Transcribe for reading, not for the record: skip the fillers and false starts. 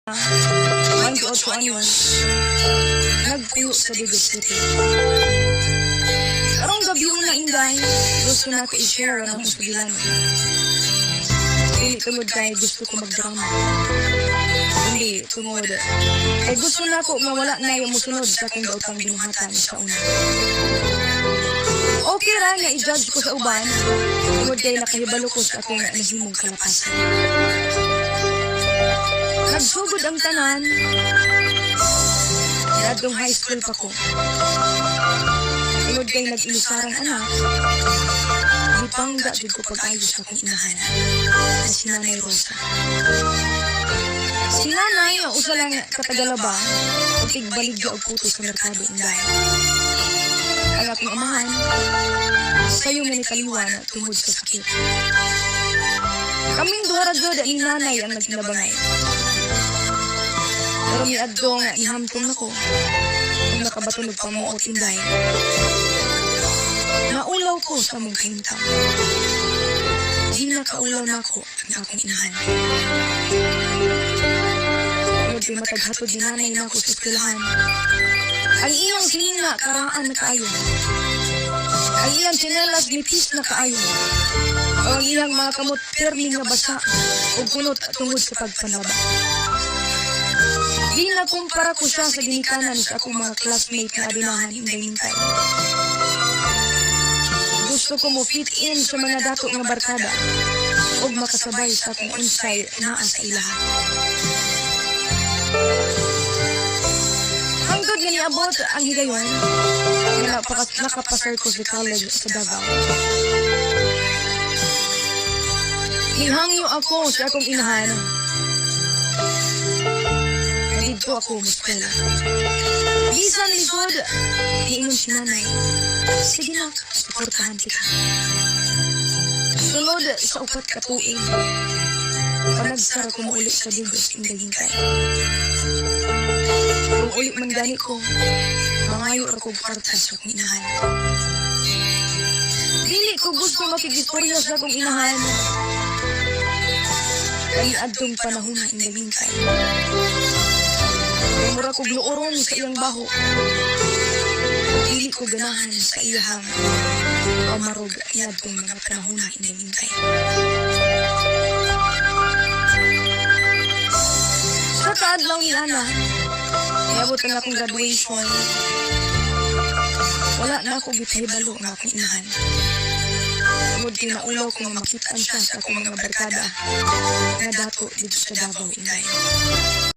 Manduot ko anyon, nagpuyo sa Digos City. Karong gabi yung nainday, gusto na ko i-share ang akong sugilanon. Hindi tungod kay gusto ko magdrama. Hindi tungod kay gusto na ko mawala na yung musunod sa akong dautang binuhatan sa una. Okay ra nga i-judge ko sa uban, tungod kay nakahibalo ko sa akong nahimong kalapasan. Nagsugod ang tanan, yadong high school pa ko. Tungod kay nag-ilusarang anak, gipangga jud ko pag-ayos sa akong inahan, na si Nanay Rosa. Si Nanay, usa lang katagalaba, o tigbaligya og puto sa merkado inday. Ang aking amahan, sayo nga ni kaliwan tungod sa sakit. Kaming duha ra jud ni Nanay ang nagkinabangay. Pero miadto nga ihamtong nako kung nakabatunog pa mo o tinday. Naulaw ko sa mong kahintang. Di nakaulaw na ako ang aking inahan. Tungod kay mataghatod ni Nanay na ako sa eskwelahan. Ang iyong silinga karaan na kaayo. Ang iyang tsinelas nipis na kaayo. O ang iyang mga kamot permi nga basa o kunot tungod sa pagpanaba. Ginakumpara ko siya sa ginikanan sa akong mga classmate na adinahan hintay-hintay. Gusto ko mo fit in sa mga dato nga barkada o makasabay sa akong unsay naa sa ilaha. Hangtod nga niabot ang higayon, nakapasar ko sa college sa Davao. Ihangyo ako sa akong inahan. Dito ako muspela. Bisan likod, hiingon si Nanay. Sige na, suportahan kita. Sulod sa upat ka tuig, panagsara ko maulit sa Digos hintay-hintay. Kung ulit man gani ko, mangayo ra kong kwarta sa akong inahan. Dili ko gusto makigistorya sa akong inahan. Kaya adtong panahon na hintay-hintay. Mura ko gluoron sa iyang baho. Dili ko ganahan sa iyahang pamarog yadtong mga panahon na hintay-hintay. Sa kaadlaw ni Ana, iabot ang akong graduation. Wala na ako gitahibalo ang akong inahan. Tungod kinaulaw ko nga makitaan siya sa akong mga barkada na dato dito sa Davao inday.